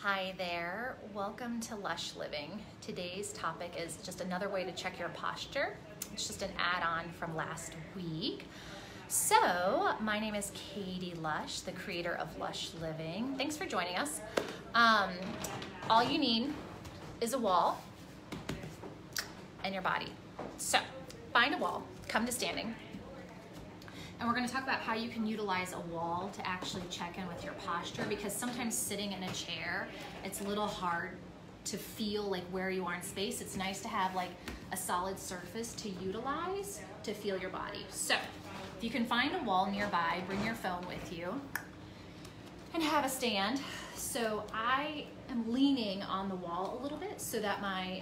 Hi there, welcome to Lush Living. Today's topic is just another way to check your posture. It's just an add-on from last week. So, my name is Katie Lush, the creator of Lush Living. Thanks for joining us. All you need is a wall and your body. So, find a wall, come to standing. And we're going to talk about how you can utilize a wall to actually check in with your posture, because sometimes sitting in a chair, it's a little hard to feel like where you are in space. It's nice to have like a solid surface to utilize to feel your body. So if you can find a wall nearby, bring your phone with you and have a stand. So I am leaning on the wall a little bit so that my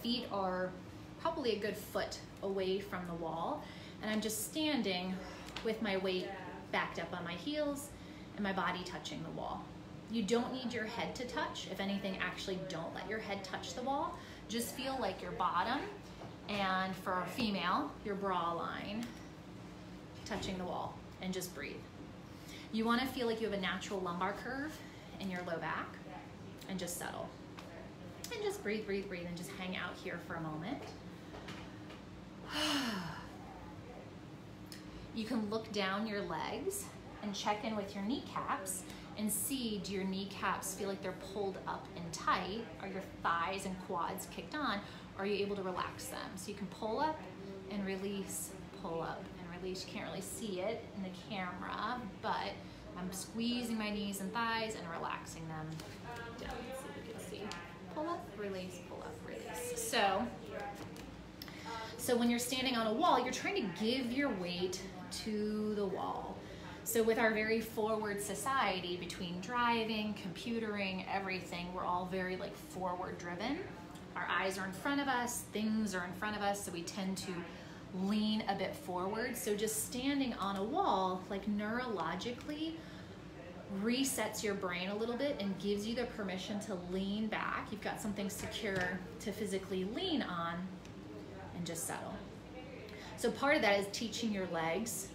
feet are probably a good foot away from the wall. And I'm just standing with my weight backed up on my heels and my body touching the wall. You don't need your head to touch. If anything, actually don't let your head touch the wall. Just feel like your bottom, and for a female, your bra line touching the wall, and just breathe. You want to feel like you have a natural lumbar curve in your low back, and just settle. And just breathe, breathe, breathe, and just hang out here for a moment. You can look down your legs and check in with your kneecaps and see, do your kneecaps feel like they're pulled up and tight? Are your thighs and quads kicked on? Or are you able to relax them? So you can pull up and release, pull up and release. You can't really see it in the camera, but I'm squeezing my knees and thighs and relaxing them down. Let's see if you can see. Pull up, release, pull up, release. So when you're standing on a wall, you're trying to give your weight to the wall. So with our very forward society, between driving, computering, everything, we're all very like forward driven. Our eyes are in front of us, things are in front of us, so we tend to lean a bit forward. So just standing on a wall, like neurologically, resets your brain a little bit and gives you the permission to lean back. You've got something secure to physically lean on, and just settle. So part of that is teaching your legs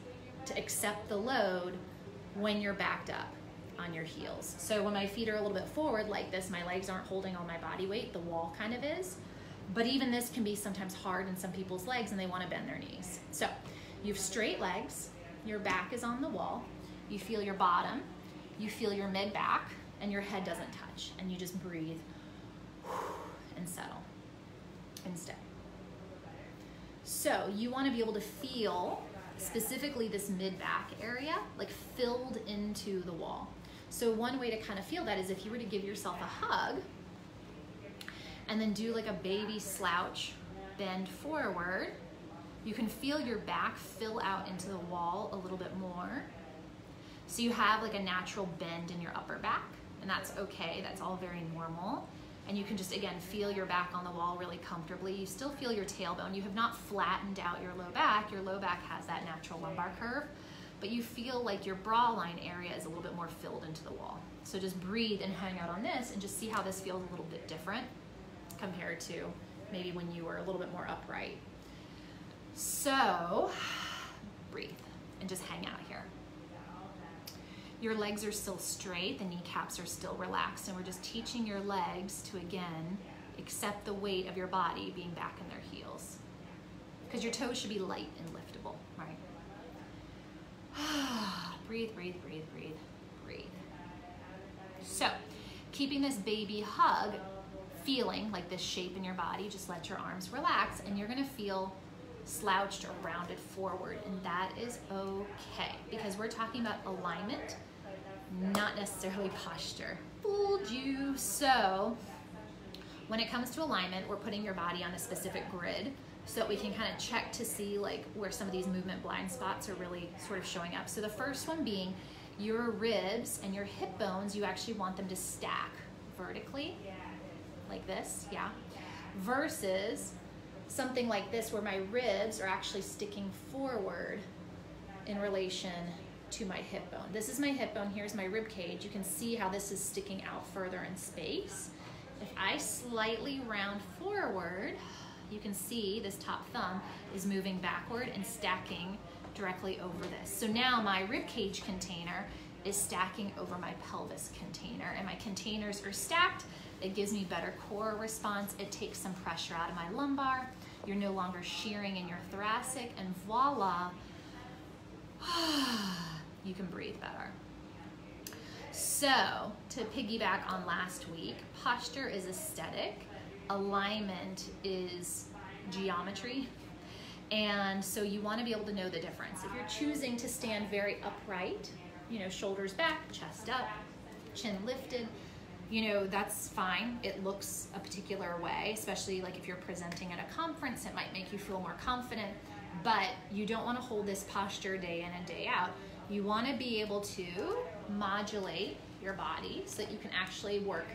to accept the load when you're backed up on your heels. So when my feet are a little bit forward like this, my legs aren't holding all my body weight, the wall kind of is. But even this can be sometimes hard in some people's legs and they want to bend their knees. So you have straight legs, your back is on the wall, you feel your bottom, you feel your mid back, and your head doesn't touch. And you just breathe and settle and stay. So you want to be able to feel specifically this mid-back area like filled into the wall. So one way to kind of feel that is if you were to give yourself a hug and then do like a baby slouch, bend forward, you can feel your back fill out into the wall a little bit more. So you have like a natural bend in your upper back, and that's okay, that's all very normal. And you can just, again, feel your back on the wall really comfortably. You still feel your tailbone. You have not flattened out your low back. Your low back has that natural lumbar curve, but you feel like your bra line area is a little bit more filled into the wall. So just breathe and hang out on this and just see how this feels a little bit different compared to maybe when you were a little bit more upright. So breathe and just hang out here. Your legs are still straight, the kneecaps are still relaxed, and we're just teaching your legs to, again, accept the weight of your body being back in their heels. Because your toes should be light and liftable, right? Breathe, breathe, breathe, breathe, breathe. So, keeping this baby hug, feeling like this shape in your body, just let your arms relax, and you're gonna feel slouched or rounded forward, and that is okay, because we're talking about alignment, not necessarily posture. Fooled you. So when it comes to alignment, we're putting your body on a specific grid so that we can kind of check to see like where some of these movement blind spots are really sort of showing up. So the first one being your ribs and your hip bones, you actually want them to stack vertically like this, yeah, versus something like this where my ribs are actually sticking forward in relation to my hip bone. This is my hip bone, here's my rib cage. You can see how this is sticking out further in space. If I slightly round forward, you can see this top thumb is moving backward and stacking directly over this. So now my rib cage container is stacking over my pelvis container. And my containers are stacked. It gives me better core response. It takes some pressure out of my lumbar. You're no longer shearing in your thoracic, and voila, you can breathe better. So, to piggyback on last week, posture is aesthetic, alignment is geometry, and so you want to be able to know the difference. If you're choosing to stand very upright, shoulders back, chest up, chin lifted, that's fine. It looks a particular way, especially like if you're presenting at a conference, it might make you feel more confident, but you don't want to hold this posture day in and day out. You want to be able to modulate your body so that you can actually work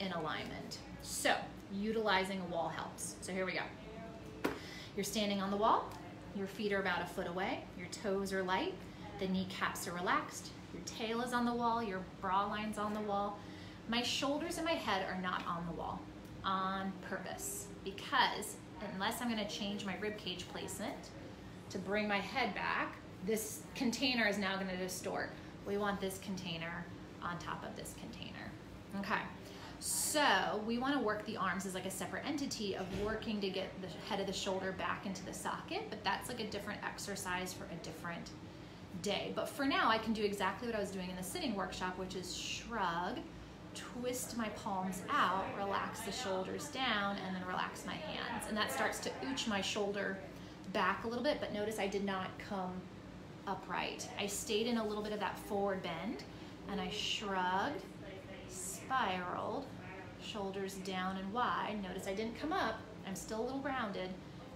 in alignment. So, utilizing a wall helps. So here we go. You're standing on the wall, your feet are about a foot away, your toes are light, the kneecaps are relaxed, your tail is on the wall, your bra line's on the wall. My shoulders and my head are not on the wall on purpose, because unless I'm going to change my rib cage placement to bring my head back, this container is now going to distort. We want this container on top of this container. Okay, so we want to work the arms as like a separate entity of working to get the head of the shoulder back into the socket, but that's like a different exercise for a different day. But for now, I can do exactly what I was doing in the sitting workshop, which is shrug, twist my palms out, relax the shoulders down, and then relax my hands. And that starts to ooch my shoulder back a little bit, but notice I did not come upright. I stayed in a little bit of that forward bend, and I shrugged, spiraled, shoulders down and wide. Notice I didn't come up, I'm still a little rounded,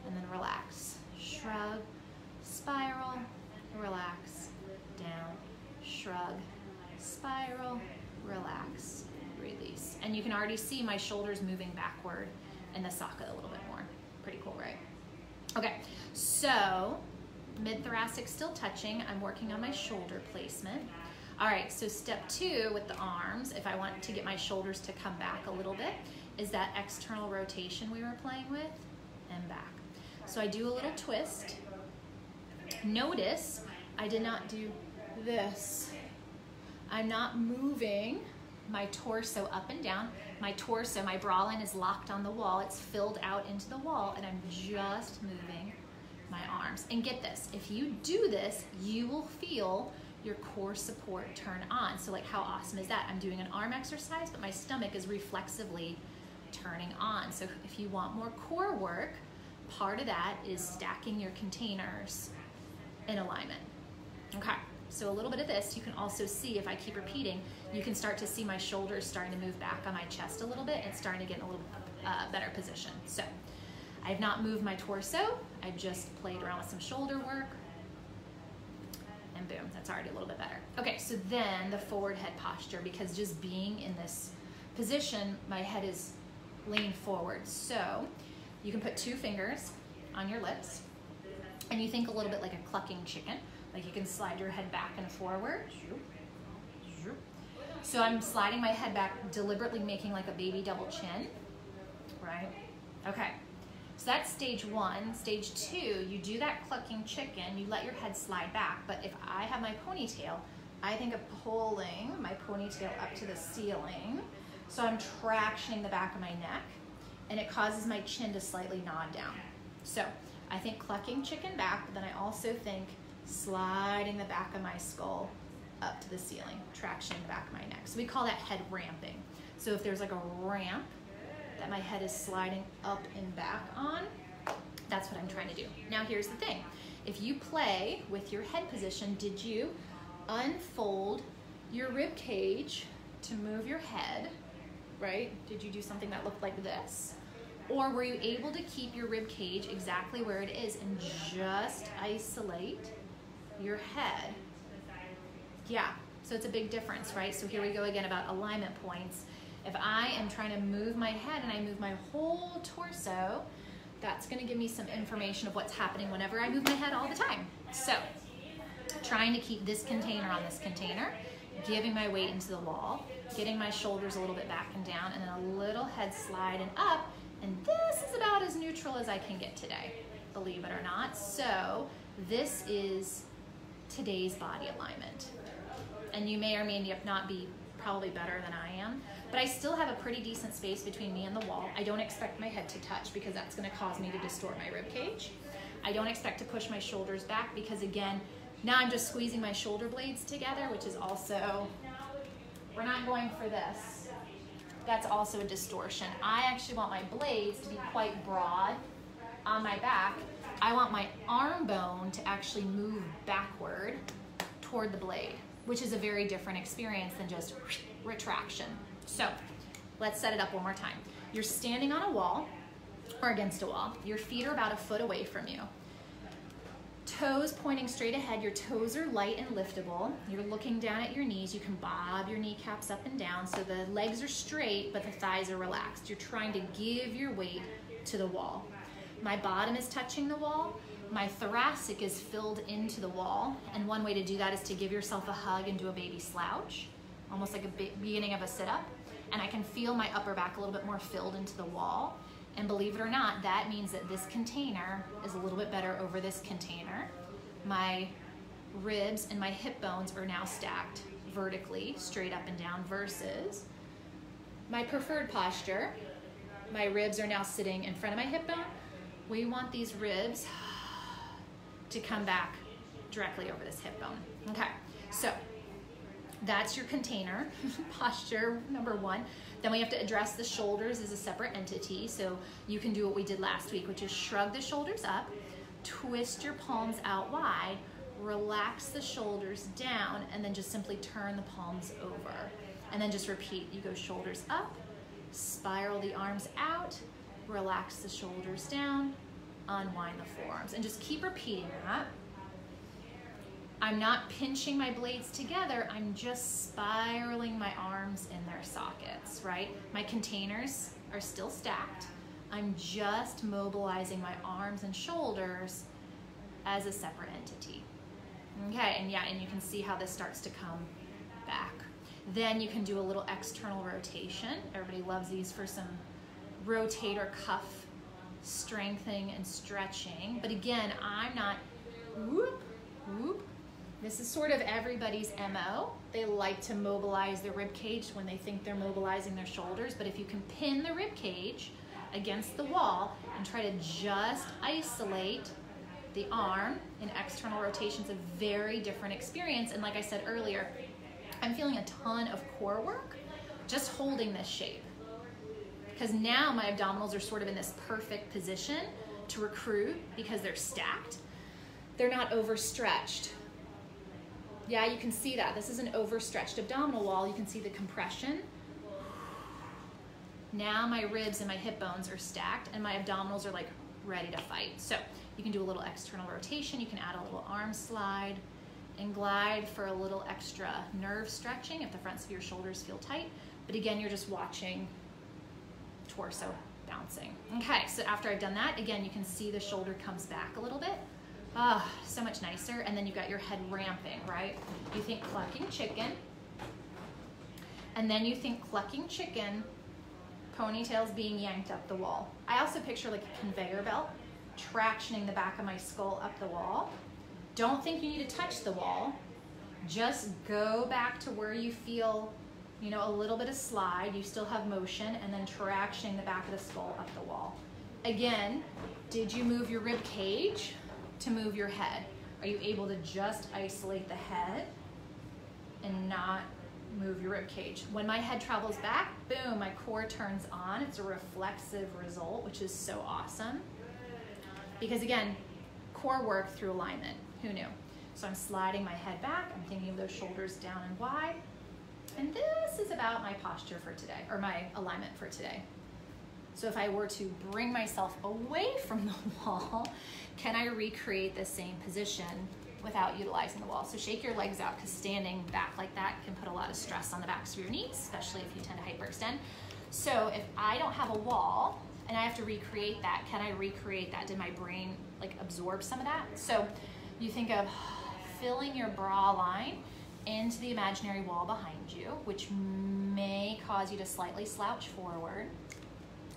and then relax. Shrug, spiral, relax, down, shrug, spiral, relax, release. And you can already see my shoulders moving backward in the socket a little bit more. Pretty cool, right? Okay, so mid-thoracic still touching. I'm working on my shoulder placement. All right, so step 2 with the arms, if I want to get my shoulders to come back a little bit, is that external rotation we were playing with, and back. So I do a little twist. Notice I did not do this. I'm not moving my torso up and down. My torso, my bra line is locked on the wall. It's filled out into the wall, and I'm just moving my arms. And get this, if you do this, you will feel your core support turn on. So like, how awesome is that? I'm doing an arm exercise, but my stomach is reflexively turning on. So if you want more core work, part of that is stacking your containers in alignment. Okay. So a little bit of this, you can also see, if I keep repeating, you can start to see my shoulders starting to move back on my chest a little bit and starting to get in a little better position. So I have not moved my torso. I've just played around with some shoulder work, and boom, that's already a little bit better. Okay, so then the forward head posture, because just being in this position, my head is leaned forward. So you can put 2 fingers on your lips, and you think a little bit like a clucking chicken. Like you can slide your head back and forward. So I'm sliding my head back, deliberately making like a baby double chin, right? Okay, so that's stage 1. Stage 2, you do that clucking chicken, you let your head slide back, but if I have my ponytail, I think of pulling my ponytail up to the ceiling. So I'm tractioning the back of my neck, and it causes my chin to slightly nod down. So I think clucking chicken back, but then I also think sliding the back of my skull up to the ceiling, tractioning the back of my neck. So we call that head ramping. So if there's like a ramp that my head is sliding up and back on, that's what I'm trying to do. Now here's the thing. If you play with your head position, did you unfold your rib cage to move your head, right? Did you do something that looked like this? Or were you able to keep your rib cage exactly where it is and just isolate your head? Yeah, so it's a big difference, right? So here we go again about alignment points. If I am trying to move my head and I move my whole torso, that's gonna give me some information of what's happening whenever I move my head all the time. So, trying to keep this container on this container, giving my weight into the wall, getting my shoulders a little bit back and down, and then a little head slide and up, and this is about as neutral as I can get today, believe it or not. So, this is today's body alignment. and you may or may not be probably better than I am, but I still have a pretty decent space between me and the wall. I don't expect my head to touch because that's gonna cause me to distort my rib cage. I don't expect to push my shoulders back because again, now I'm just squeezing my shoulder blades together, which is also, we're not going for this. That's also a distortion. I actually want my blades to be quite broad on my back. I want my arm bone to actually move backward toward the blade, which is a very different experience than just retraction. So let's set it up one more time. You're standing on a wall or against a wall. Your feet are about a foot away from you. Toes pointing straight ahead. Your toes are light and liftable. You're looking down at your knees. You can bob your kneecaps up and down so the legs are straight, but the thighs are relaxed. You're trying to give your weight to the wall. My bottom is touching the wall. My thoracic is filled into the wall. And one way to do that is to give yourself a hug and do a baby slouch, almost like a beginning of a sit-up. And I can feel my upper back a little bit more filled into the wall. And believe it or not, that means that this container is a little bit better over this container. My ribs and my hip bones are now stacked vertically, straight up and down, versus my preferred posture. My ribs are now sitting in front of my hip bone. We want these ribs to come back directly over this hip bone. Okay, so that's your container posture number one. Then we have to address the shoulders as a separate entity. So you can do what we did last week, which is shrug the shoulders up, twist your palms out wide, relax the shoulders down, and then just simply turn the palms over. And then just repeat. You go shoulders up, spiral the arms out, relax the shoulders down, unwind the forearms, and just keep repeating that. I'm not pinching my blades together, I'm just spiraling my arms in their sockets, right? My containers are still stacked. I'm just mobilizing my arms and shoulders as a separate entity. Okay, and yeah, and you can see how this starts to come back. Then you can do a little external rotation. Everybody loves these for some rotator cuff strengthening and stretching. But again, I'm not whoop, whoop. This is sort of everybody's MO. They like to mobilize their rib cage when they think they're mobilizing their shoulders. But if you can pin the rib cage against the wall and try to just isolate the arm in external rotation, it's a very different experience. And like I said earlier, I'm feeling a ton of core work just holding this shape. Because now my abdominals are sort of in this perfect position to recruit because they're stacked. They're not overstretched. Yeah, you can see that. This is an overstretched abdominal wall. You can see the compression. Now my ribs and my hip bones are stacked and my abdominals are like ready to fight. So you can do a little external rotation. You can add a little arm slide and glide for a little extra nerve stretching if the fronts of your shoulders feel tight. But again, you're just watching torso bouncing. Okay, so after I've done that, again, you can see the shoulder comes back a little bit. Ah, so much nicer. And then you've got your head ramping, right? You think clucking chicken, and then you think clucking chicken, ponytails being yanked up the wall. I also picture like a conveyor belt tractioning the back of my skull up the wall. Don't think you need to touch the wall. Just go back to where you feel, you know, a little bit of slide. You still have motion, and then tractioning the back of the skull up the wall. Again, did you move your rib cage to move your head? Are you able to just isolate the head and not move your rib cage? When my head travels back, boom, my core turns on. It's a reflexive result, which is so awesome. Because again, core work through alignment. Who knew? So I'm sliding my head back. I'm thinking of those shoulders down and wide. And this is about my posture for today, or my alignment for today. So if I were to bring myself away from the wall, can I recreate the same position without utilizing the wall? So shake your legs out, because standing back like that can put a lot of stress on the backs of your knees, especially if you tend to hyperextend. So if I don't have a wall and I have to recreate that, can I recreate that? Did my brain like absorb some of that? So you think of filling your bra line into the imaginary wall behind you, which may cause you to slightly slouch forward.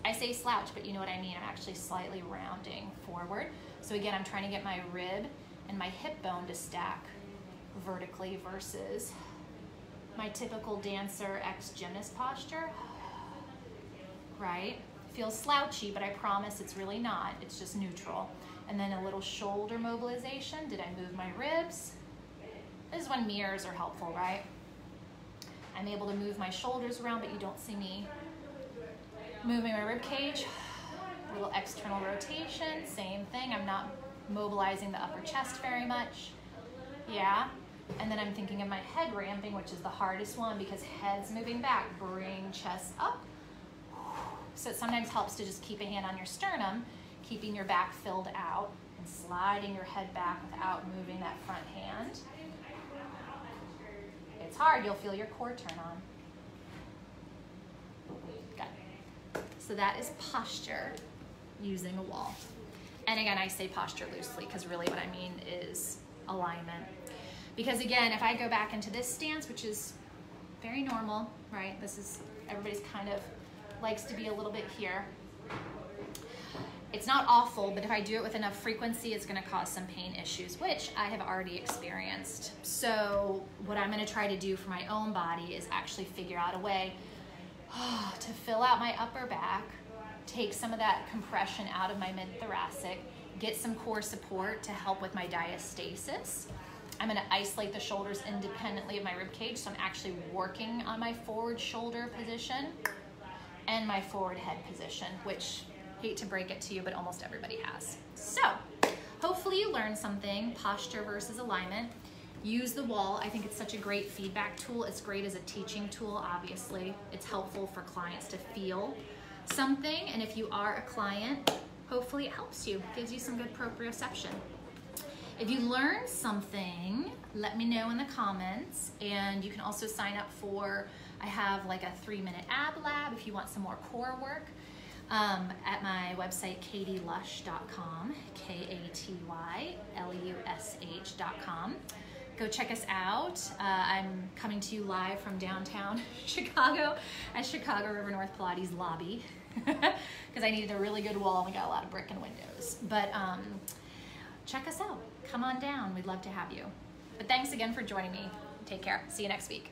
I say slouch, but you know what I mean. I'm actually slightly rounding forward. So again, I'm trying to get my rib and my hip bone to stack vertically versus my typical dancer ex-gymnast posture, right? Feels slouchy, but I promise it's really not. It's just neutral. And then a little shoulder mobilization. Did I move my ribs? This is when mirrors are helpful, right? I'm able to move my shoulders around, but you don't see me moving my rib cage. A little external rotation, same thing. I'm not mobilizing the upper chest very much. Yeah. And then I'm thinking of my head ramping, which is the hardest one because head's moving back. Bring chest up. So it sometimes helps to just keep a hand on your sternum, keeping your back filled out and sliding your head back without moving that front hand. It's hard, you'll feel your core turn on. Good. So that is posture using a wall. And again, I say posture loosely because really what I mean is alignment. Because again, if I go back into this stance, which is very normal, right? This is, everybody's kind of likes to be a little bit here. It's not awful, but if I do it with enough frequency, it's gonna cause some pain issues, which I have already experienced. So what I'm gonna try to do for my own body is actually figure out a way to fill out my upper back, take some of that compression out of my mid-thoracic, get some core support to help with my diastasis. I'm gonna isolate the shoulders independently of my rib cage, so I'm actually working on my forward shoulder position and my forward head position, which, hate to break it to you, but almost everybody has. So, hopefully you learned something, posture versus alignment. Use the wall. I think it's such a great feedback tool. It's great as a teaching tool, obviously. It's helpful for clients to feel something, and if you are a client, hopefully it helps you, gives you some good proprioception. If you learned something, let me know in the comments, and you can also sign up for, I have like a 3-minute ab lab if you want some more core work. At my website, katylush.com, KATYLUSH.com. Go check us out. I'm coming to you live from downtown Chicago at Chicago River North Pilates lobby because I needed a really good wall and we got a lot of brick and windows. But check us out. Come on down. We'd love to have you. But thanks again for joining me. Take care. See you next week.